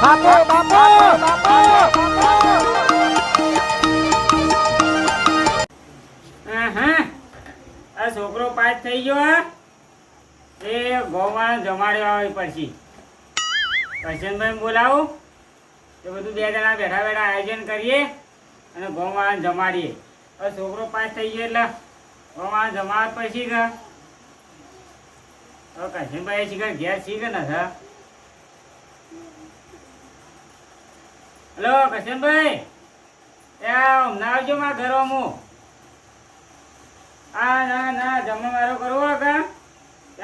બાપો બાપો બાપો આ છોકરો પાસ થઈ ગયો એ ગોવાળા જમાડ્યો આવે પછી કરશનભાઈ બોલાવું એ બધું બે જણા બેઠા બેઠા આયોજન કરીએ અને ગોવાળા જમાડીએ. હવે છોકરો પાસ થઈ ગયો એટલે ગોવાળા જમાડ પછી કે હવે કરશનભાઈ શીખર ઘેર શીખે ને સર. હેલો કરશનભાઈ, હમણાં આવજો મારા ઘરમાં હું. હા ના ના જમવા મારો કરવો કે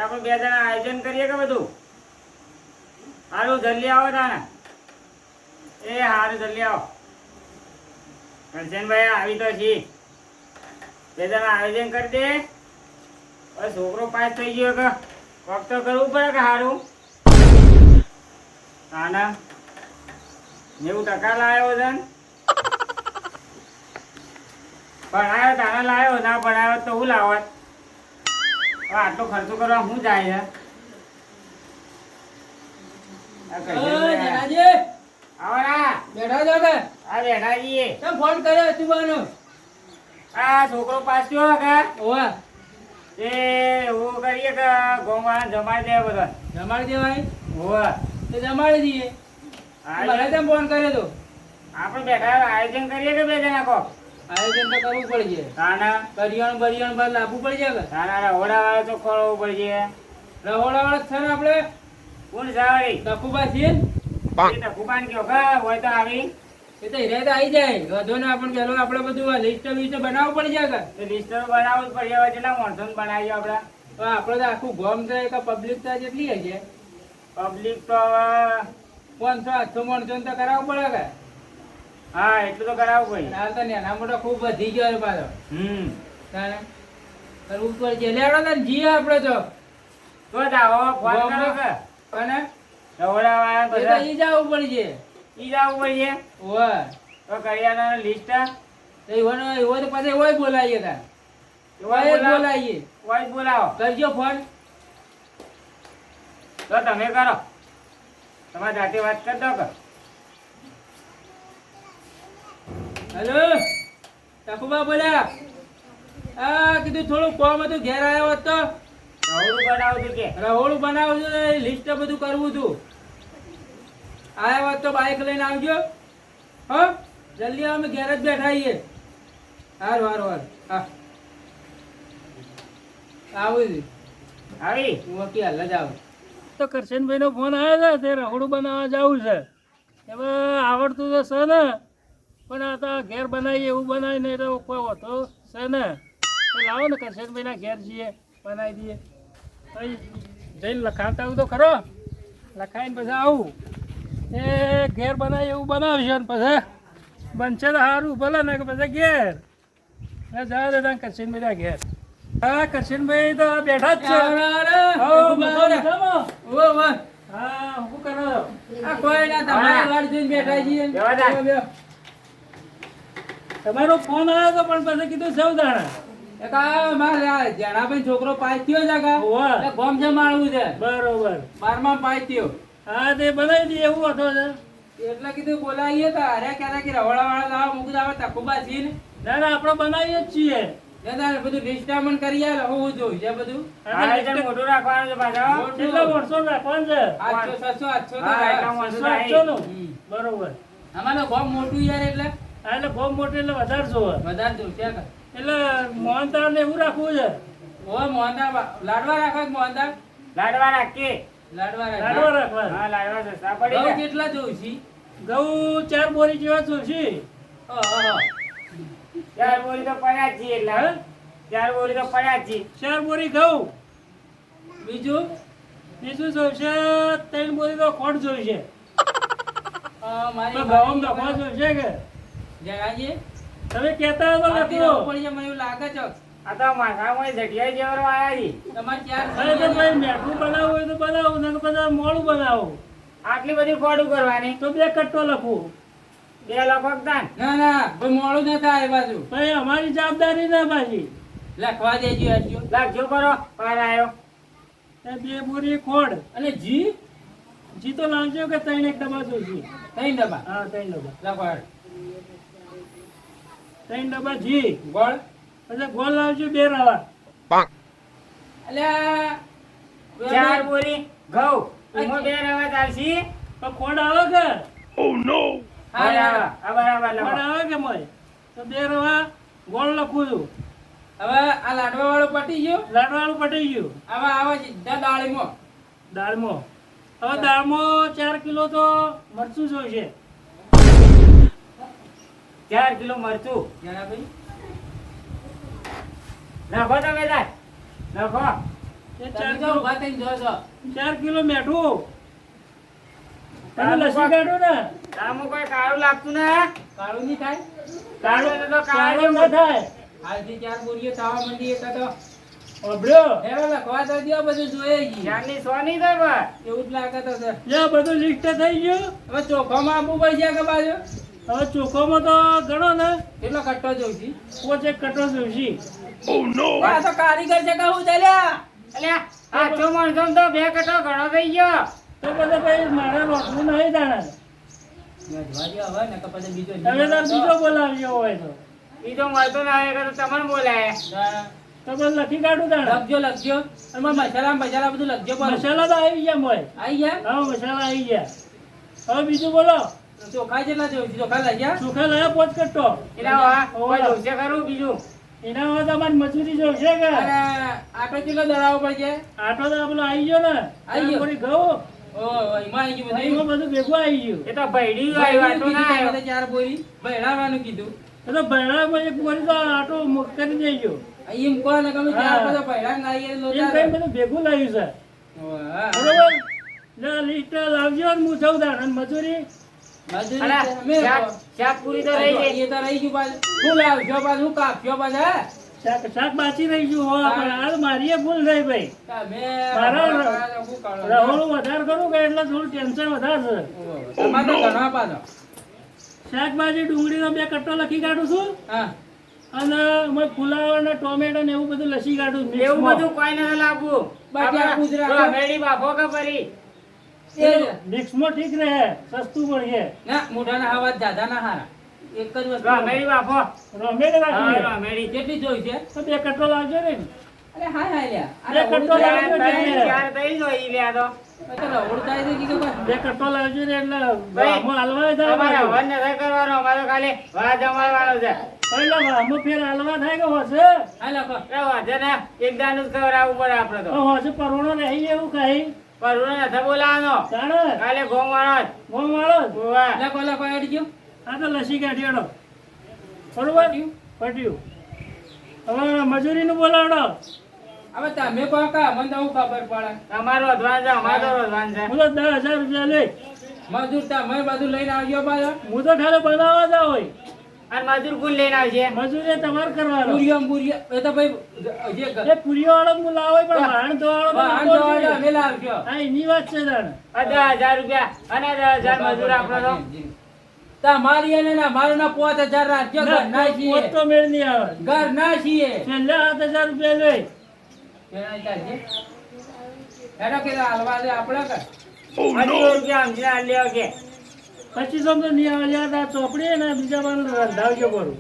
આપણે બે જણા આયોજન કરીએ કે બધું સારું જલ્દી આવો તાને. એ સારું જલ્દી આવો. કરશનભાઈ આવી તો છી બે જણા આયોજન કરી દે. હવે છોકરો પાસ થઈ ગયો કે કોક તો કરવું પડે કે સારું. તાના 90% લાવ્યો છે ભણાયો તારા લાવ્યો ના ભણાયો તો હું લાવત. આટલો ખર્ચો કરવા હું જાય છે. આ છોકરો પાસ થયો કે એ એવું કરીએ કે ગોમાં જમાડી દે બધા. જમાડી દેવાય હોવા તો જમાડી દઈએ. મને તેમ ફોન કર્યો તો આપણે બેઠા આયોજન કરીએ કે બે જણા કો આયોજન તો કરવું પડશે. તાના કરિયાણું બરિયાણું બાદ લાવવું પડશે કે તાના રહોડા વાળો તો ખોળવું પડશે. રહોડા વાળા છે ને આપણે કોણ સારી તકુબા છીએ ને તકુબાન કયો કે હોય તો આવી એ તો હિરાય તો આવી જાય. વધુ ને આપણે પેલો આપણે બધું લિસ્ટ વિસ્ટ બનાવવું પડશે કે લિસ્ટ બનાવવું જ પડશે. હવે કેટલા માણસો બનાવીએ આપણે તો આપણે તો આખું ગોમ છે કે પબ્લિક તો જેટલી હશે પબ્લિક તો હવે 500-800 માણસો તો કરાવવું પડે કે. હા એટલું તો કરાવવું પડે. હાલ તો નાના મોટા ખૂબ વધી ગયો પાછો. તારે કરવું પડશે. લેવડો ને જીએ આપણે તો તો જાઓ ફોન કરો કે અને રહોડા વાળા બધા ઈ જવું પડશે. ઈ જવું પડશે. ઓય તો કરિયાણાનું લિસ્ટ તો એવો તો પછી એવો બોલાવીએ તાર એવો બોલાવીએ હોય બોલાવો. કરજો ફોન. તો તમે કરો તમારી જાતે વાત કરી દો કે. હેલો તકુબા બોલ્યા. આ કીધું થોડું કોમ હતું ઘેર આવ્યો હોત તો રહોડું બનાવું તું કે રહોડું બનાવું છું લિસ્ટ બધું કરવું હતું. આવ્યા હોત તો બાઇક લઈને આવજો. હા જલ્દી અમે ઘેર જ બેઠા છીએ. હારું હારું હારું હા આવું છું. આવી હું વકી હાલ જ આવું. તો કરશનભાઈ નો ફોન આવ્યો છે તે રહોડું બનાવવા જવું છે. એમાં આવડતું તો છે ને પણ આ તો ઘેર બનાવીએ એવું બનાવી નહીં તો કોઈ હોતો છે ને. તો લાવો ને કરશનભાઈના ઘેર જઈએ બનાવી દઈએ. અહીં જઈને લખાવતા આવું તો ખરો લખાઈને પછી આવું એ ઘેર બનાવી એવું બનાવશે ને પછી બનશે તો સારું ભલે ને કે પછી ઘેર જવા દે ત્યાં કરશનભાઈના ઘેર. હા કરશનભાઈ તો બેઠા જ છે. હા શું કરો? આ કોઈ ના તમારી વાડ જોઈને બેઠા છીએ. તમારો ફોન આવ્યો તો પણ પછી કીધું સૌ દાણા એક આ મારા જણાભાઈ છોકરો પાસ થયો છે કે હોવે. એટલે ગોમ છે માણવું છે બરોબર. 12મા પાસ થયો હા તે બનાવી દઈએ એવું હતો છે. એટલે કીધું બોલાવીએ તો અરે ક્યારે કે રવાડા વાળા લાવો મૂકું આવે તકુબા છીએ ને ના ના આપણે બનાવીએ જ છીએ. દાદા બધું ડિસ્ટાર્બન કરી આલે હું જોઉં છે બધું. આયોજન મોટું રાખવાનું છે પાછા. કેટલા વર્ષો રાખવાનું છે? 800 700 800 હા, એટલા માણસો તો સાતસો નું. હમ. બરોબર. અમારે ગોમ મોટું યાર એટલે હા એટલે બહુ મોટું એટલે વધારે જોવે. વધારે જોઉં છે કે એટલે મોહનતાળ ને એવું રાખવું છે. ઓ મોહનદાર લાડવા રાખો કે મોહનદાર લાડવા રાખીએ. લાડવા લાડવા રાખો રાખવા. હા લાડવા સસ્તા પડી ઘઉં જાય. કેટલા જોઉં છે? ઘઉં 4 બોરી જેવા જોશે. ઓહો 4 બોરી તો પડ્યા જ છીએ એટલે હા? 4 બોરી તો પડ્યા જ છીએ. 4 બોરી ઘઉં. બીજું બીજું જોઈશે 3 બોરી તો ખોટ જોઈશે. મારી તો ઘઉં નફો જોઈશે કે જગાજી તમે કહેતા હો તો માટી લખો. પડી જાય મને એવું લાગે છે. આ તો માથામાં જટિયા જેવરો આયા છે. તમારે ચાર અરે તો ભાઈ મેઠું બનાવવું હોય તો બનાવો ને બધા મોડું બનાવો. આટલી બધી ખોડું કરવાની તો 2 કટ્ટો લખવું. 2 લખો દાન. ના ના ભાઈ મોડું ન થાય એ બાજુ ભાઈ અમારી જવાબદારી ના પાછી. લખવા દેજો હજુ. લાગજો કરો પાર આવ્યો. 2 બોરી ખોડ અને જી જીતો લાવજો કે ત્રણ એક ડબ્બા જોઈશે? ત્રણ ડબ્બા હા, ત્રણ ડબ્બા. લખો હેડ. ત્રણ ડબ્બા ઘી. ગોળ પછી ગોળ લાવજો 2 રવા. અલ્યા 4 બોરી ઘઉં એમાં 2 રવા ચાલશી. તો ખોડ આવે કે? હા યાર. બરાબર ખોડ લખો. આવે કે મોય? તો 2 રવા ગોળ લખું છું. હવે આ લાડવા વાળો પટી ગયો. લાડવાળું પટી ગયું. હવે આવા સીધા દાળીમાં દાળમાં હવે દાળમાં 4 કિલો તો મરચું જોઈશે. 4 કિલો મરચું જરા ભાઈ નાખો તમે તાર. નાખો. એ તમે 4 તો કિલો ઊભા થઈને જોશો. 4 કિલો મેઠું. તમે લસ્સી કાઢો ને? આમાં કોઈ કાળું લાગતું ને? કાળું નહીં થાય. કાળું તો કાળું કાળું ન થાય. હાલથી 4 બોરીઓ થવા માંડી એક તો ઓબળ્યો. હેરો લખવા તો દ્યો, બધું જોઈએ જી. જ્ઞાનની સોની થાય બસ. એવું જ લાગે તો છે. યા બધું લિસ્ટ થઈ ગયું. હવે ચોખામાં આપવું પડશે કે બાજુ હવે ચોખ્ખોમાં તો ગણો ને કેટલો કટ્ટો જોઉં છું. 5 એક કટો જોઈશે. આ તો કારીગર છે કહું ચાલ્યા. અલ્યા આ તો માણસો તો 2 કટો ઘણો થઈ ગયો. તો બધા ભાઈ મારે રોટલું નહીં દાણા. જોવા દ્યો હવે ને કે પછી બીજો તમે તાર બીજો બોલાવ્યો હોય તો બીજો મળતો ના આવે તો તમને બોલાય. તો બસ લખી કાઢું દાણા. લખજો લખજો એમાં મસાલા બધું લખજો પણ મસાલા તો આવી ગયા મોય. આઈ ગયા. હા, મસાલા આવી ગયા. હવે બીજું બોલો. ચોખા જેટલા જોઉં છું. ચોખા લઈ ગયા. ચોખા લાયા 5 કટ્ટો. એના વાહ કોઈ જોશે ખરું બીજું. એના હવે તમારી મજૂરી જોશે કે? અને આટો કેટલો દળાવવો પડશે. આટો તો આપણો આવી ગયો ને. આવી ગયો. થોડી ઘઉં. ઓ એમાં આવી ગયું બધું. એમાં બધું ભેગું આવી ગયું. એ તો ભૈડી આવ્યો આટો ના આવ્યો. કીધું 4 બોરી ભેળાવાનું કીધું. એ તો ભરણામાં એક બોરી તો આટો કરી દેજો. એમ કહો ને કે અમે 4 હા. બધા ભેળા નાઈએ એમ લોટા. કઈ બધું ભેગું લાવ્યું છે. હા. બરોબર? લે લિસ્ટ લાવજો ને હું જઉં તાણ. અને મજૂરી મજૂરી અલા, છે. અમે શાક પૂરી તો રહી ગઈ. એ તો રહી ગયું પાછું. શું લાવજો પાછું કાપ્યો પાછા. શાક બાચી રહી ગયું હો. પણ હાલ મારી એ ભૂલ થઈ ભાઈ. તમે મારા શું કરો? રહોળું વધારે કરું કે એટલે થોડું ટેન્શન વધારે છે. તમારે તો ઘણા પાછો. શાકભાજી ડુંગળીનો 2 કટ્ટો લખી કાઢું છું. હા. અને અમે ફુલાવર ને ટોમેટો ને એવું બધું લસી કાઢું છું. એવું મિક્સમાં. બધું કોઈ નથી લાવવું. બાકી આ ગુજરાત- ભેડી બાફો કે ફરી. એ જ. મિક્સમાં ઠીક રહે. સસ્તું પડશે. ના મોઢાના હવા જાદા ના હારા. એક જ વસ્તુ. ભેડી બાફો. રોમેડી રાખીએ. હા ભેડી. કેટલી જોઈ છે? તો 2 કટ્ટો લાવજો ને. અરે હાય હાય લ્યા. બે અરે કટ્ટો ઓળખાય. લાવજો. ચાર થઈ જોઈ લ્યા તો. આ તો ઓળખાય છે કે કોઈ? 2 કટ્ટો લાવજો ને એટલે ભાઈ, આમાં હાલવા થાય અમારે પાછું. હવન નથી કરવાનો. અમારે ખાલી વાહ જમાડવાનો છે. એટલે આમાં ફેર હાલવા થાય કે હોશે? હા લખો. એ વાંધો ને એક દાનું જ ખવડાવવું પડે આપણે તો. હોશે પરવણો રહી એવું ખાઈ. પણ રૂનો નથી બોલાવાનો. જાણે કાલે ઘઉં વાળો જ. ગોળ વાળો જ. ઉવ્વા. લખો લખો એડ ગયો. આ તો લસી કાઢીડો. બરોબર? પટ્યું. હવે મજૂરીનું બોલાવડો. હવે તમે કહો કા મને તો હું ખબર પડે. તમારો અધવાન છે અમારો તો અધવાન છે. હું તો 10,000 રૂપિયા લઈ. મજૂર તમે બધું લઈને આવજો પાછો. હું તો ખાલી બનાવવા જ હોય. અને મજૂર કોણ લઈને આવશે? મજૂરી તમારે કરવાનો. પૂરીઓ એ તો ભાઈ જે એ પુરીઓ વાળો હું લાવો પણ વાહણ ધોવાળો તો વાહન લાવવો ધોવાળો જોઈએ. અમે લાવજો. હા, એની વાત છે તાણ. 10,000 રૂપિયા અને 10,000 મજૂર આપણો તો. તમારી અને ના મારું ના 5,000 રાખજો. ઘર ના ના, છીએ. પોત તો મેળ નહીં આવે. ઘર ના છીએ. છેલ્લે 7,000 રૂપિયા લઈ. કેના ચાલશે? હેડો કે હાલવા દે આપણે કે 200 રૂપિયા સમજીને આ લ્યો કે. 2500 તો નહીં આવે. યાર, આ ચોપડી ને બીજા પણ રંધાવજો કરું.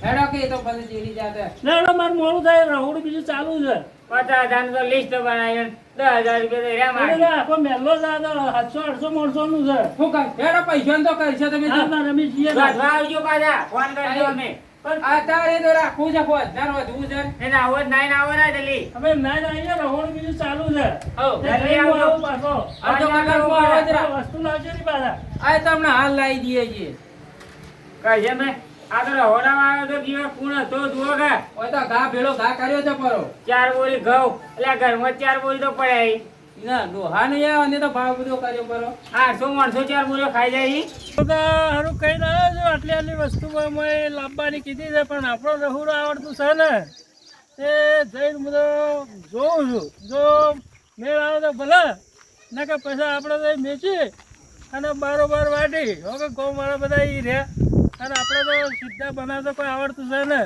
હેડો કે એ તો પછી ચીરી જાતે. ના ના, મારું મોડું થાય. રહોડું બીજું ચાલુ છે. 50,000 નું તો લિસ્ટ બનાવ્યું. 10,000 રૂપિયા તો રહ્યા એટલે માંગે. આખો મહેલો છે. આ તો 700-800 માણસોનું છે. શું કર હેડો પૈસા તો કરશો તમે. હા, તાર અમે જઈએ ને. વધવા આવજો પાછા. ફોન કરજો અમે. આ તારે તો રાખવું છે 5,000 વધવું છે. એને આવો જ નાઈને આવો ને જલ્દી. અમે ના આવીએ. રહોડું બીજું ચાલુ છે. હો તે જઈને હું આવું પાછો. અડધો કલાકમાં આવે જરા. વસ્તુ લાવજો ને પાછા. આ તમને હાલ લાવી દઈએ છીએ. કહે છે મેં આ તો રહોડામાં આવ્યો તો દિવસ પૂર્ણ હતો જુઓ કે ઓય તો ઘા ભેળો ઘા કર્યો છે પરો. 4 બોરી ઘઉં એટલે ઘરમાં 4 બોરી તો પડ્યા. ના ડોહા નહીં આવે ને તો ભાવ બધો કર્યો પરો. 800-800 4 બોરીઓ ખાઈ જાય. તો હારું કઈ ના આવ્યો છું. આટલી આટલી વસ્તુ મેં લાવવાની કીધી છે પણ આપણો રહોડો આવડતું છે ને તે જઈને હું તો જોઉં છું. જો મેળ આવે તો ભલે ના કે પૈસા આપણે તો વેચી અને બારોબાર વાટી હવે ગૌ બધા એ રહ્યા અને આપણે તો સીધા બનાવતો કોઈ આવડતું છે ને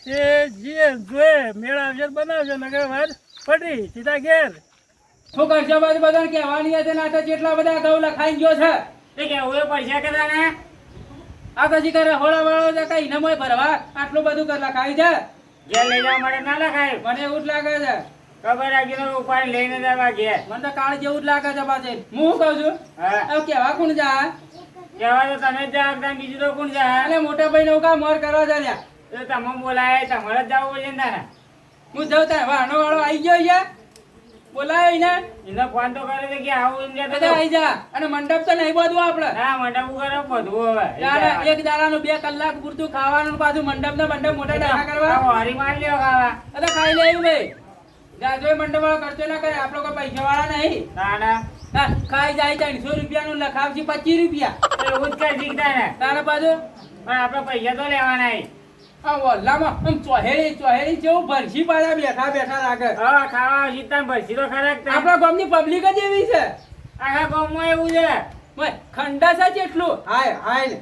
તે જે જોઈએ મેળ આવશે તો બનાવજો નકર વાત પડી સીધા ઘેર. શું કરશો બધું બધાને કહેવાની હશે ને આ તો કેટલા બધા ઘઉં લખાઈ ગયો છે તે કેવું એ પૈસા કે ને આ પછી કરે હોળા વાળો છે કઈ નમોય ભરવા આટલું બધું કર લખાય છે ઘેર લઈ જવા માટે ના લખાય. મને એવું જ લાગે છે ખબર રાખીને ઉપાડી લઈને જવા ઘેર. મને તો કાળ જેવું જ લાગે છે પાછી હું શું કહું છું હા હવે કેવા કોણ જા કહેવા તો તમે જ જાવ તાન બીજું તો કોણ જાય? અને મોટા ભાઈ નું કામ મોર કરવા છે લ્યા તો તમે બોલાય તમારે જ જવું પડશે ને તારે. હું જાઉં ત્યાં વાહનો વાળો આવી ગયો છે બોલાય ને એને ફોન તો કરે છે કે આવું એમ કહેતો બધા હતો. આવી જા અને મંડપ તો નહીં બધું આપડે ના મંડપ કરે બધું હવે. તારે એક દાડાનું 2 કલાક પૂરતું ખાવાનું પાછું મંડપ ને મંડપ મોટા ડાકા કરવા આ હોરી માર લ્યો ખાવા. અરે ખાઈ લેવું ભાઈ જાજો મંડપ વાળો ખર્ચો ના કરે આપણો કોઈ પૈસા વાળા નહીં ના ના હા, ખાઈ જાય 300 રૂપિયાનું લખાવશે 25 રૂપિયા તો એવું જ કર શીખતા ને. તારે પાછું પણ આપણે પૈસા તો લેવાના નહીં. આ વલ્લામાં આમ ચોહેરી જેવું ભરસી પાછા બેઠા બેઠા લાગે હા ખાવા સીતા ભરસી તો ખરા જ તે. આપણા ગામની પબ્લિક જ એવી છે આખા ગામમાં એવું છે. ભાઈ ખંડાસા છે એટલું હાય ને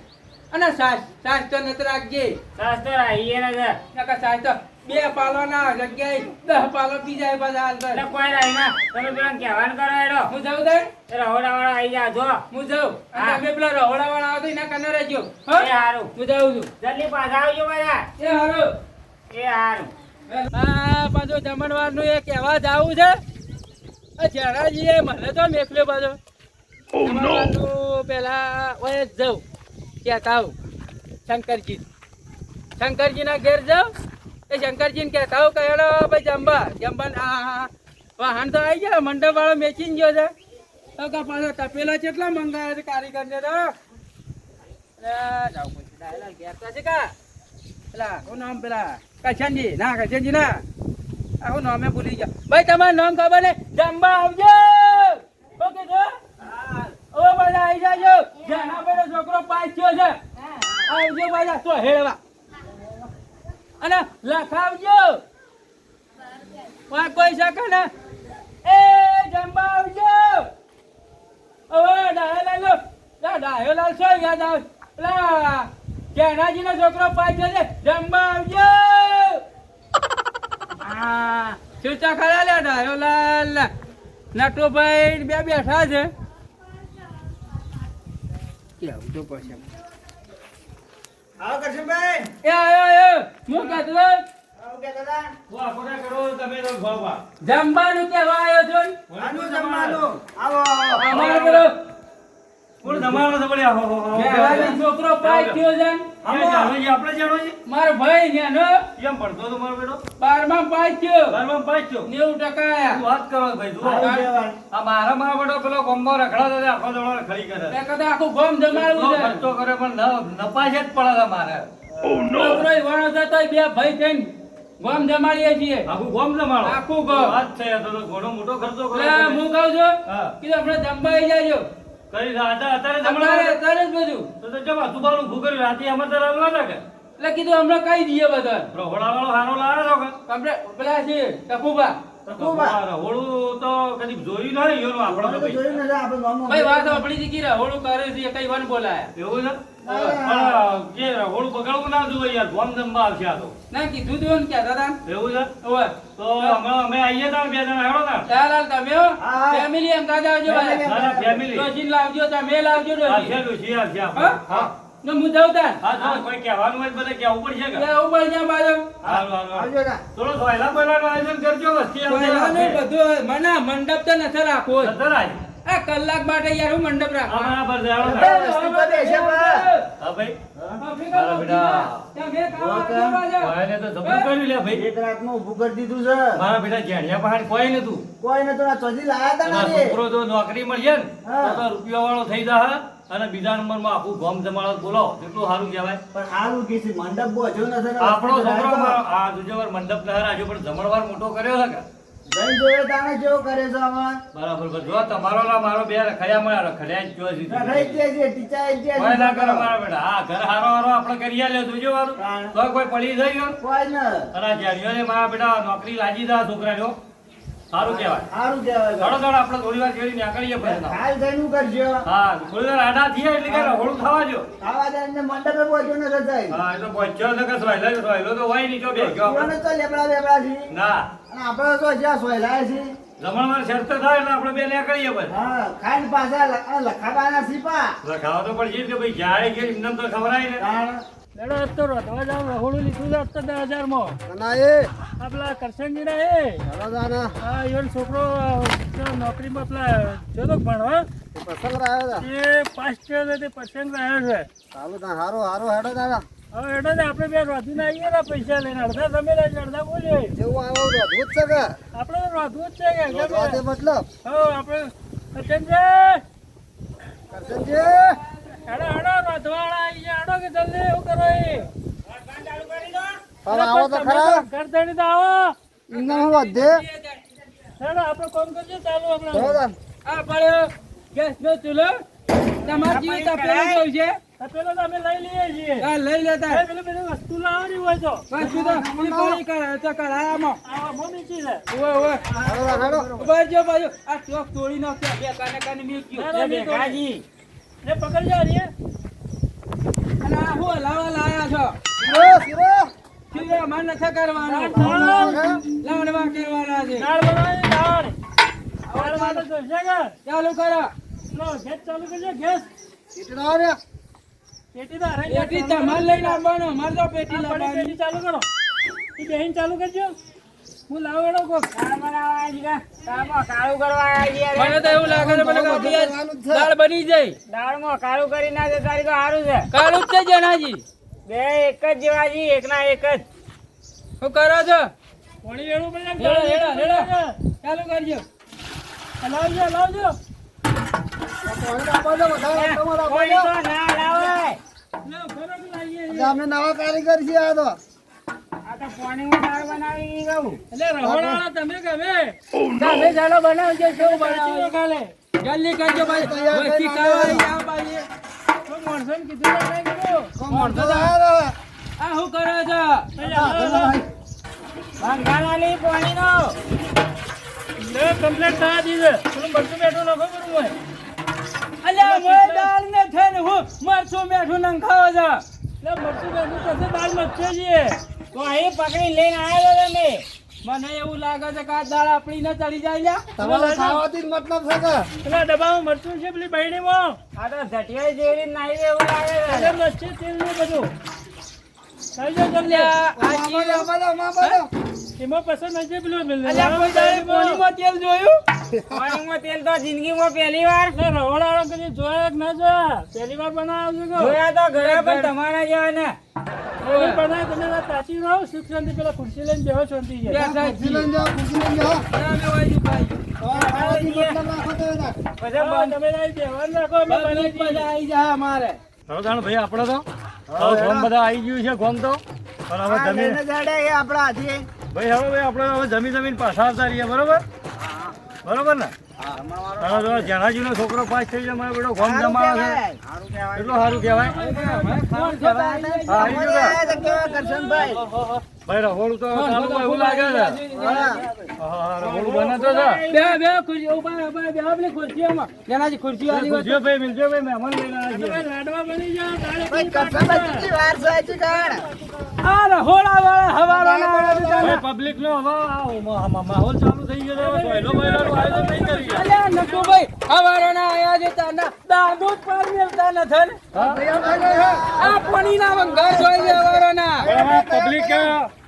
અને સાસ તો નત રાખજે સાસ તો રાહીએ ને છે. નકર સાસ તો 2 પાલોના જગ્યાએ 10 પાલો પી જાય પાછા હાલ એટલે તો. કોઈ રાહી ના. તમે પેલા કહેવાનું કરો હેડો. હું જાઉં તાર એ રહોડાવાળા આઈ જા જો. હું જાઉં અને હા. તમે પેલા રહોડા વાળા આવતો એના કને રહેજો એ હારું. હું જાઉં છું જલ્દી પાછા આવજો બધા. એ હારું એ હારું. આ પાછો જમણવારનું એ કહેવા જાવું છે આ જેણાજીએ મને તો મેકલ્યો પાછો જમણવારનું પેલા ઓય જ જાઉં કહેતા આવું શંકરજીના ઘેર જાઉં એ શંકરજીને કહેતા આવું કે હેડો ભાઈ જમવા આ વાહન તો આવી ગયા મંડપ વાળો મેચીને ગયો છે તો કા પાછો તપેલા કેટલા મંગાવ્યા છે કારીગરને તો જાઉં પછી ડાયલા ઘેર તો છે કા પેલા શું નામ પેલા કશનજી ના આવું નામે ભૂલી ગયા ભાઈ તમારું નામ ખબર ને જમવા આવજો ઓકે જો ઓ બધા આવી જાજો જેના પેલો છોકરો પાસ થયો છે આવજો બધા તો હેળવા અને લખાવજો વાહ કોઈ શકે ને એ જમવા આવજો ઓ ડાયો લાલ છો યાદ આવ પેલા જેનાજીનો છોકરો પાસ થયો છે જમવા આવજો હા ચૂચા ખરા લે ડાયો લાલ નટુભાઈ બે બેઠા છે કેવું તો પછી આવો કરશનભાઈ. એ આયો હું કહેતો હતો, આવો કે દાદા. જમવાનું કેવા આવ્યો છો આનું જમવાનું. આવો, આવો. અમારો પેલો કોણ તમારો તો પડ્યા હો જેનાજી છોકરો પાસ થયો છે આપણે જાણો છે મારો ભાઈ નેનો કેમ પડતો તો મારો બેટો 12માં પાસ થયો બારમાં પાંચ છો 90% આયા તું વાત કરો ભાઈ જુઓ આવું કહેવાય. આ મારો બેટો પેલો ગોમો રખડાતો હતો, આખો દોડો ખડી કરે તે કદાચ આખું ગામ જમાડવું છે ખર્ચો કરે પણ નપાશે જ પડે છે મારે છોકરો ય વાણો જતો બે ભાઈ થઈને ગામ જમાડીએ છીએ આખું ગોમ જમાડો આખું ગોમ. વાત છે આ તો ઘણો મોટો ખર્ચો કરે એટલે હું કહું છું હા. કીધું આપણે જમવા આવી જાજો કરી અત્યારે અમારે જમણા અત્યારે જ બધું તો જમા તું બાનું ભૂ કર્યું રાતે અમારે તો રમવા હતા કે એટલે કીધું હમણાં કહી દઈએ બધા રહોડાવાળો હારો લાવ્યો છો કે આપણે પેલા છે ટકુબા રહોડું તો કદી જોયું નહીં એનું આપણો તો આપણે તો જોયું નથી, આપણે ગામમાં ભાઈ વાત આપણી થી કીરા હોળું કરે છે કઈ વન બોલાયા એવું છે પણ જે રહોડું બગાડવું ના જોઈએ યાર ગોમ જમવા આવશે આ તો ના કીધું તું ને કહેતા હતા એવું છે ઓવે તો અમે આવીએ તા બે જણા હેડો તા ચાલ હાલ તમે હો હા. ફેમિલી એમ કાજા આવજો ભાઈ Family. ના ફેમિલી ડોશીને લાવજો તમે લાવજો આવશે ડોશી ડોશી આવશે હા? હા ને હું જાઉં તાન હા તો કોઈ કહેવાનું હોય તો બધા કહેવું પડશે કે એટલે ઉપર જ્યાં બાજુ હારું હારું આવજો ના. થોડો સોયલા બોયલાનું આયોજન કરજો વસ્તી પહેલાનું બધું મને મંડપ તો નથી રાખવો જ. ધરાય આ કલાક માટે યાર હું મંડપ રાખવા અમારા પર જાણો હવે ને. વસ્તી તો બેસે પણ. હા ભાઈ આફ્રિકા મારા બેટા. ત્યાં બે ખાવા આપજો બાજુ. કોઈને તો જબરું કર્યું લે ભાઈ એક રાતમાં ઊભું કરી દીધું છે. મારા બેટા જેણિયા પહાડ કોઈ નતું કોઈ નતો આ ચોથી લાયા તા અને આ ના રે. છોકરો જો નોકરી મળશે ને હા. તો રૂપિયા વાળો થઈ જા અને બીજા નંબરમાં આખું ગામ જમાડો બોલો કેટલું સારું કહેવાય પણ હારું કે છે, મંડપ બોજો નથી ને આપણો વસ્તી છોકરો રાખ્યો. આ દુજેવાર મંડપ લહેરાજો પણ જમણવાર મોટો કર્યો છે કે જઈને જોયો તાણે કેવો કરે છે આમાં. બરાબર બરાબર. જો તમારો ના મારો બે રખડ્યા મળ્યા રખડ્યા જ જો રખાઈ સીધી. જ છે, ટીચાઈ જ છે. કોઈ ના કરે મારા બેટા આ ઘર હારો હારો આપણે કરી લે દુજો વાળું તાણ. તો કોઈ પડી થઈ ગયો કોઈ ન. અને આ જેણીઓને મારા બેટા નોકરી લાગી દા છોકરા જો સારું કહેવાય. સારું કહેવાય. ચાલો ચાલો આપણે થોડી વાર ઘેરી નીકળીએ પછી તો. હાલ થઈને શું કરજો? હા થોડી વાર આડા થયા એટલે કે રહોડું થવા જો. આવા જાય એમને મંડપે પહોંચ્યો નથી જાય. હા એ તો પહોંચ્યો છે કે સોયલો તો હોય નહીં જો બેસ્યો આપણે. પુરાણે તો લેબડા બેબડા છે. ના અને આપણે તો જ્યાં સોયલાય છે. જમણવાર શરત થાય એટલે આપણે બે નીકળીએ પછી. હા, ખાઈને પાછા લખાવાના સીપા. ખાવા તો પડશે જ કે ભાઈ જાય કે એમને તો ખબરાય ને. કારણ લેડો આજ તો રોધવા જાવ રહોડું લીધું છે આજ તો 10,000 માં ના એ આપલા કરશનજીના એ દાદાના હા ઈવન છોકરો નોકરીમાં પેલા જોતો ભણવા પસંદ આવ્યો એ પાસ થયો છે તે પસંદ રહ્યો છે ચાલુ તા હારો હારો હેડો દાદા હવે એટલે જ આપણે બે રોધીને આવીએ ને પૈસા લઈને અડધા તમે લઈને અડધા બોલીએ જેવું આવો અદભુત છે કે આપણે તો રોધવું જ છે કે વાતે ગમે મતલબ હા આપણે કરશનજી કરશનજી હેડો હેડો રોધવાળા અહીંયા હેડો કે જલ્દી એવું કરો એ હવે આવો તો ખરા ઘર ધણી તો આવો ઇન્ના હું વધે હેડો આપણે કોમ કરજો ચાલુ આપણે દાદા આ પડ્યો ગેસ નો ચૂલો તમારે જીવ તપેલું જોઉં છે પેલો તો અમે લઈ લઈએ છીએ આ લઈ લેતા એ પેલી બધી વસ્તુ લાવવાની હોય તો બસ તું તો ઈ પાણી કર તો કરાયામાં આવા મોમી છે ઓય ઓય હાલો હાલો બાજુ બાજુ આ ચોક તોડી નાખ્યો બે કાને કાને મીક્યું ના, ના, એ ભેગાજી એ પકડજો ને અને આ હું લાવા લાયા છો શીરો શીરો ખીરા માન નથી કરવાનું લાવણવા કરવાના છે દાળ બનાવી દાળ દાળ માટે જોઈશે કે ચાલુ કરો લો ગેસ ચાલુ કરજો ગેસ કેટલા રે પેટી તો હરાઈ પેટી તમારે લઈને આવવાનો મારે તો પેટી પડી લાવવાની પેટી ચાલુ કરો એ બેહીન ચાલુ કરજો હું લાવેડો કોક દાળ બનાવવા આવી ગયા દાળમાં કાળું કરવા આવી ગયા મને તો એવું લાગે છે મને કે અભી દાળ બની જાય દાળમાં કાળું કરી નાખે તારી તો સારું છે કાળું જ છે જનાજી બે એક જ જેવા જી એકના એક જ શું કરો છો પાણી વેણું પડે હેડો હેડો હેડો ચાલુ કરજો લાવજો લાવજો કોઈ તો ના લાવે લો ફરક લાવીએ અમે નવા કારીગર છીએ આ તો આ તો પાણીમાં દાળ બનાવી ગયું એટલે રહોડાવાળા તમે ગમે તમે ચાલો બનાવજો શું બનાવો કાલે જલ્દી કરજો ભાઈ વસ્તી ખાવા આવ ભાઈ તો મોણસોને કીધું ના નહીં કીધું મળતો તો આયો હવે. આ શું કરો છો બંગાળી પાણીનો લે કમ્પ્લેટ થવા દીધે પેલું મરચું બેઠું નખો કરું હોય અલ્યા મોય દાળ ને થઈને હું મરચું મેઠું નંખાવો છો લે મરચું બેઠું પછી દાળ મચશે છીએ તો અહીં પકડી લઈને આવ્યો તમે મને એવું લાગે છે કે આ દાળ આપણી ને ચડી જાય લ્યા તમારે ખાવાથી જ મતલબ છે કે પેલા ડબ્બામાં મરચું છે પેલી બહેણીમાં આ તો ઝટિયા જેવી નાઈ એવું લાગે એટલે છે મચ્છી તેલ ને બધું ચાલજો જલ્દી અલ્યા આ મામા ચીજ- મામા મામા એમાં પસંદ હશે પેલું અલ્યા કોઈ દાડે પાણીમાં તેલ જોયું પાણીમાં તેલ તો જિંદગીમાં પહેલી વાર રહોડાવાળો કદી જોયા કે ના જોયા પહેલી વાર બનાવ્યો છે જોયા તો ઘરે પણ તમારા જેવા ને પહેલી બનાવી તમે આ તાચી રહો સુખ શાંતિ પેલા ખુરશી લઈને બેહો શાંતિ છે ખુરશી લઈને જાઓ ખુરશી લઈને જાઓ તમે વાયુ ખાઈ તમારે ખાવાથી મતલબ રાખો તો એના. પછી હા, તમે અહીં બેહવાનું રાખો અમે પબ્લિક બનાવી બધા દઈએ. આવી જાય અમારે ભાઈ આપણે તો હવે ગોમ બધા આવી ગયું છે ગોમ તો પણ હવે આ જમીન લઈને જાડે એ આપણા હાથી. ભાઈ આપણે હવે જમીન પાછા આવતા રહીએ બરોબર બરોબર ને હવે જો જણાજીનો છોકરો પાસ થઈ જાય મારો બેટો ગોમ સારું જમાવે છે કહેવાય. એટલું સારું કહેવાય કોણ છે ભાઈ? હા, આવી અમારે ગયું. આયા તો કેવા કરશનભાઈ? ભાઈ રહોડું તો ચાલુ હોય એવું લાગે છે હા. હા રહોડું બને તો છે બે બે ખુરશી ઉભા ઉભા બે આપણી ખુરશીઓમાં જેનાથી ખુરશી વાળી હોય મિલજો ભાઈ મહેમાન લઈને આવ્યા તમે લાડવા બની જાઓ દાળ ભાઈ એકલી કરશનભાઈ પાછા. કેટલી વાર છે હજી કાઢ. આ રહોડા વાળા હવારાના આવ્યા હવે પબ્લિક નો હવે માહોલ ચાલુ થઈ ગયો છે પહેલો મહિનાનું આયોજન નહીં કરી અલ્યા નટુભાઈ હવારાના આયા છે તાના દાદુ જ પર મેલતા નથી ને. આ પાણીના વંગાર જોઈ છે હવારાના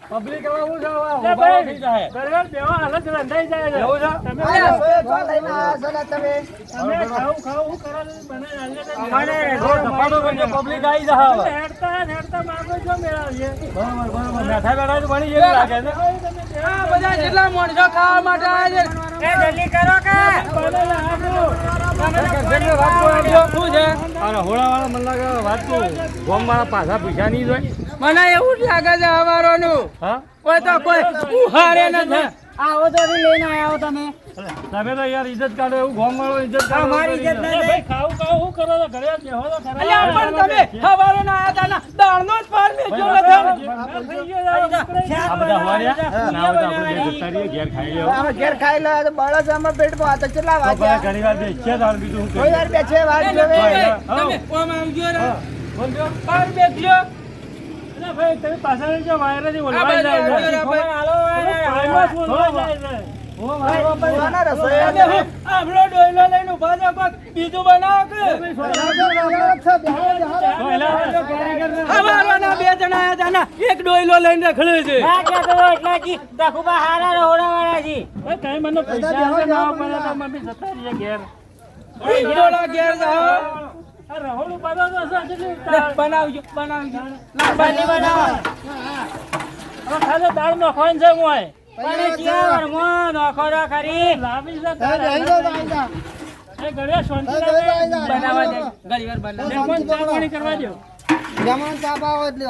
પબ્લિક હવે શું છે હવે લે ઉભા ભાઈ, થઈ જાય બરાબર બેવા હાલત રંધાઈ જાય છે. એવું છે? તમે આયા છો એ છો લઈને આયા છો ને તમે. તમે ખાવું ખાવું શું કરો છો? બનાવી આલ્યો તો અમારે જો ધપાટો કરજો, પબ્લિક આવી જાય હવે હેડતા માગો છો મેળાવીએ. બરોબર બરોબર બેઠા બેઠા તો બની જેવું લાગે છે આ બધા જેટલા માણસો ખાવા માટે આવ્યા છે એ જલ્દી કરો કે બનાવી આપો. શું છે આ રહોડાવાળા મને લાગે વાત તો ગોમવાળા પાછા પૈસા નહીં જોઈ મને એવું જ લાગે છે હવારોનું હા કોઈ તો કોઈ ઉહારે નથી આવો તો લઈને આવ્યા હો તમે તમે તો યાર ઇજ્જત કાઢો એવું ગોમ વાળો ઇજ્જત કાઢો અમારી ઇજ્જત ના ભાઈ ખાવું ખાવું શું કરો છો? ઘરે બેહો તો ખરા. અલ્યા પણ તમે હવારોના આયા તા ના દાળનો જ પાર મેચ્યો નતો. થઈ ગયો યાર. આ બધા હવાર્યા ના હોય તો આપણે બે જતા રહીએ, ઘેર ખાઈ લેવો આમાં ઘેર ખાઈ લે તો બળદ આમાં પેટમાં આ તો કેટલા તો વાગ્યા ઘણી વાર બે છે દાળ બીજું શું કોઈ યાર બે છે વાત જોવે તમે કોમ આવજો રે પાર બેઠ્યો. અરે ભાઈ તમે પાછળ જો વાયરથી આ ઓલવાઈ બાજુ જાય છે. આવજો રે ભાઈ. વાયરમાં શું ઓલવાઈ જાય છે? કોના રસોઈ અને હું આપણો ડોયલો લઈને ઉભા છો, કોક બીજું બનાવો કે હવારોના બે જણા આયા તા ના એક ડોયલો લઈને રખડે છે. ના કહેતો હોય એટલા કી દખુબા હારા રહોડાવાળા છી. ભાઈ કઈ મને પૈસા આપે ના પડે તો અમે બી જતા રહીએ ઘેર. ઈ ડોલા ઘેર જાઓ. આ રહોડું બનાવતો હશે કેટલી લે, દાળ. બનાવજો બનાવજો. બની બનાવો. હવે ખાલી દાળ નખવાની છે મોય. પણ ચિયા વરમાં નોખો તો ખરી. લાવી છે દાળ. એ ઘરે શાંતિ લાગે. બનાવવા દે ઘણી વાર બનાવ. ને કોણ ચા પાણી કરવા દો. જમણ તાપા હોય એટલે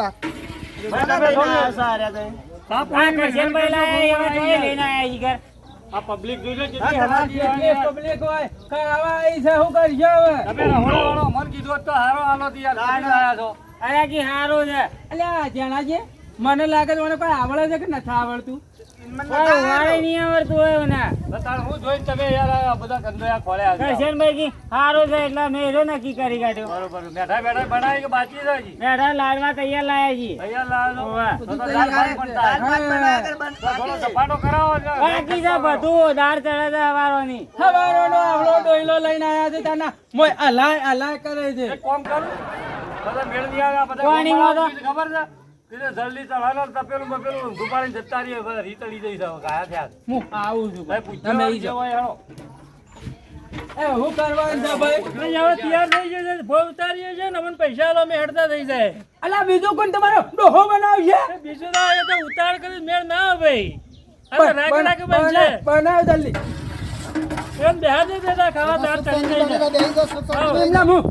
આ કરશનભાઈ લાયા એવા જોઈ લઈને આયા ઈ ઘર. આ પબ્લિક જોઈ લે આ કેટલી તમારી હરાજી એટલી પબ્લિક હોય ખાવા આવી છે શું કરશો હવે? તમે રહોડો વાળો મન કીધું હોત તો હારો હાલો તો યાર તમે આયા છો અરે કી હારું છે. અલ્યા જેણાજી મને લાગે છે મને કોઈ આવડે છે કે નથી આવડતું? કોઈ વારે નહીં આવડતું હોય ને. તો તાર હું જોઈને તમે યાર આ બધા ગંદોયા ખોલ્યા છે કરશનભાઈ કી હારું છે એટલે મેં એરો નક્કી કરી કાઢ્યો. બરોબર બેઠા બેઠા બનાવી કે બાકી છે હજી બેઠા લાડવા તૈયાર લાયા છી. તૈયાર લાવો હોવે. તો દાળ ભાત બનતા હોય. તો થોડો સપાટો કરાવો છે. બાકી છે બધું દાળ ચડે છે હવારોની. હવારોનો આવડો ડોયલો લઈને આયા છે તાના મોય અલાય કરે છે. એક કામ કરું બધા મેળ નહીં આવે આ બધા પાણીમાં તો- ખબર છે કીધું જલ્દી ચલાવો તપેલું બપેલું દુપાડીને જતા રહીએ બધા રીતળી જઈ જાવ ગાયા થયા હું આવું છું ભાઈ ભાઈ. પૂછ્યો તમે ઈ જેવો જાઓ. હેડો એ હું કરવાનું છે ભાઈ? એટલે હવે તૈયાર થઈ જશે ભોગ ઉતારીએ છે ને મને પૈસા આલો અમે હેડતા થઈ જાય. અલા બીજું કોણ તમારો ડોહો બનાવશે? એ બીજું ના આવે તો ઉતાર કરી મેળ ના આવે ભાઈ. આ તો રાગ રાગ બનશે. બનાવ જલ્દી. એમ બેહા દે બેટા ખાવા દાળ ચડી જાય. એમના હું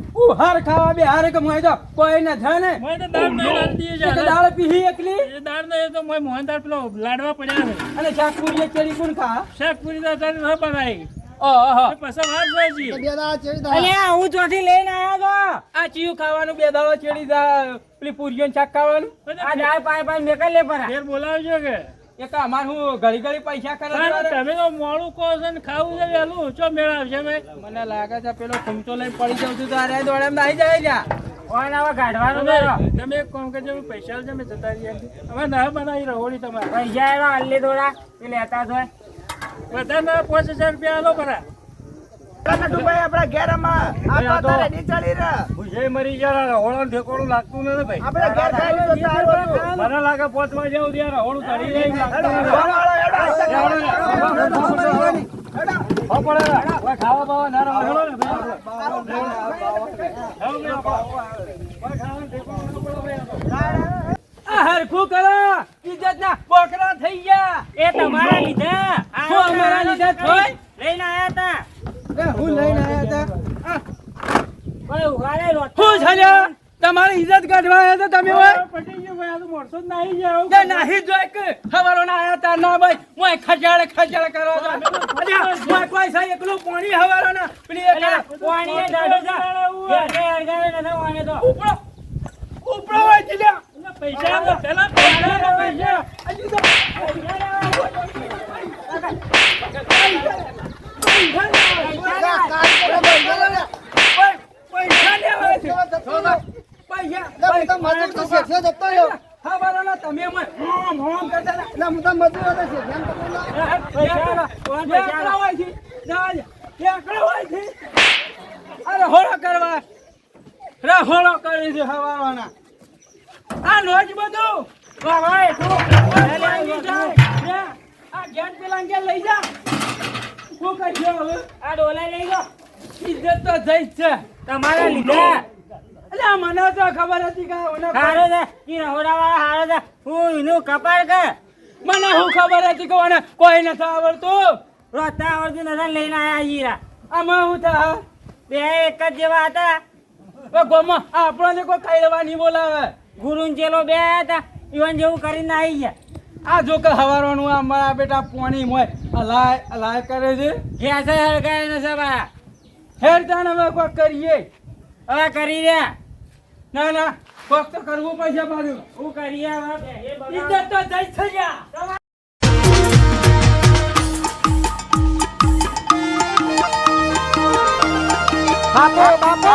હાર ખાવા બે હાર કે મોય તો કોઈ ન થાય ને. મોય તો દાળ નહીં લાલતી છે. એક દાળ પીહી એકલી એ દાળ નહીં તો મોય મોહન દાળ પેલો લાડવા પડ્યા છે. અને શાકપુરી એક કેરી કોણ ખા? શાક પૂરી તો અત્યારે ન બનાવી. ઓહો એ પછી વાર જાય છે. અલ્યા હું ચોથી લઈને આયા તો. આ ચીયું ખાવાનું બે દાડો ચેડી જા પેલી પૂરીઓ શાક ખાવાનું. આ દાળ પાય પાય મેકલ લે પરા. ફેર બોલાવજો કે એક અમાર હું ઘડી ઘડી પૈસા કરે સારું, તમે તો મોડું કહો છો ને ખાવું છે વહેલું ચો મેળ આવશે ભાઈ. મને લાગે છે પેલો ખમચો લઈને પડી જાઉં છું તો અરે દોડે નાઈ જાય લ્યા. ઓય ના હવે કાઢવાનું તમે કરો. તમે એક કામ કરજો પૈસા આવશે અમે જતા રહીએ અમે ના બનાવી રહોડી તમારે પૈસા એનો અલ્લી દોડા એ લેતા જ હોય. બધાના 5000 રૂપિયા આલો પરા. આપડા ઘેર આમાં આ તો તારે નહીં ચાલી રહ્યા. ભૂજે મરી ગયા રહોડો ઠેકોડું લાગતું નથી ભાઈ આપણે ઘેર ખાઈ તો સારું હતું. મને લાગે પોચમાં જેવું ત્યાં રહોડું ચડી જાય એમ લાગતું નથી. વાળો, હેડો, હા, પડે. હવે ખાવા બાવા ના રહો. હેડો ને ભાઈ. આ હરખું કરો ઇજ્જત ના બોકરા થઈ ગયા. એ તમારા લીધે. શું અમારા લીધે થોય? લઈને આયા તા. હું લઈને આયા હતા. કોઈ ઉઘાડે રોટલો. હું છલ્યા તમારી ઇજ્જત કાઢવા આયા હતા તમે હોય? પટી ગયું ભાઈ, આ તો મોરસો જ નાહી જાય. તે નાહી જોઈ કે હવારો ના આયા તા ના ભાઈ મોય ખજાડે કરો છો. અલ્યા મોય કોઈ સા એકલું પાણી હવારો ના પેલી એક અલ્યા, પાણીએ ડાળો છે. ઘેર અડગાવે નથી વાને તો. ઉપરો ઉપરો હોય જીલ્યા. પૈસા આપો, પહેલા પૈસા આપો, પૈસા. પૈસા લેવા છે. પૈસા હવારો ના તમે મોય હોમ હોમ કરતા હતા. એકલા હોય છે. જા જા. એકલા હોય છે. અરે હોળો કરવા રહોળો કરે છે હવારોના. આ નોજ બધું ભાઈ આ ગેટ પેલા કે લઈ જા. શું કરશો હવે? આ ડોલા લઈ લો. ઇજ્જત તો જઈ જ છે. તમારા લીધે. અલ્યા મને તો ખબર હતી કે ઓને હારો છે. ઈ રહોડાવાળા હારો છે. હું એનું કપાળ કે. મને હું ખબર હતી કે ઓને કોઈ નથી આવડતું. રોતા આવડતું નથી લઈને આયા હીરા. આમાં હું થા બે એક જ જેવા હતા. ગોમાં આપણને કોઈ ખાઈ લેવા નહીં બોલાવે. ગુરુન ચેલો બે આયા હતા. ઈવન જેવું કરીને આવી ગયા. આ જો કે હવારવાનું આ મારા બેટા પોણી મોય અલાય કરે છે ગેસ હળગાય ને સભા હેર તાણ હવે કોક કરીએ હવે કરી રહ્યા ના ના કોક તો કરવું પડશે પાછું હું કરીએ હવે એ બગાડ. ઇજ્જત તો જઈ છે યા બાપો બાપો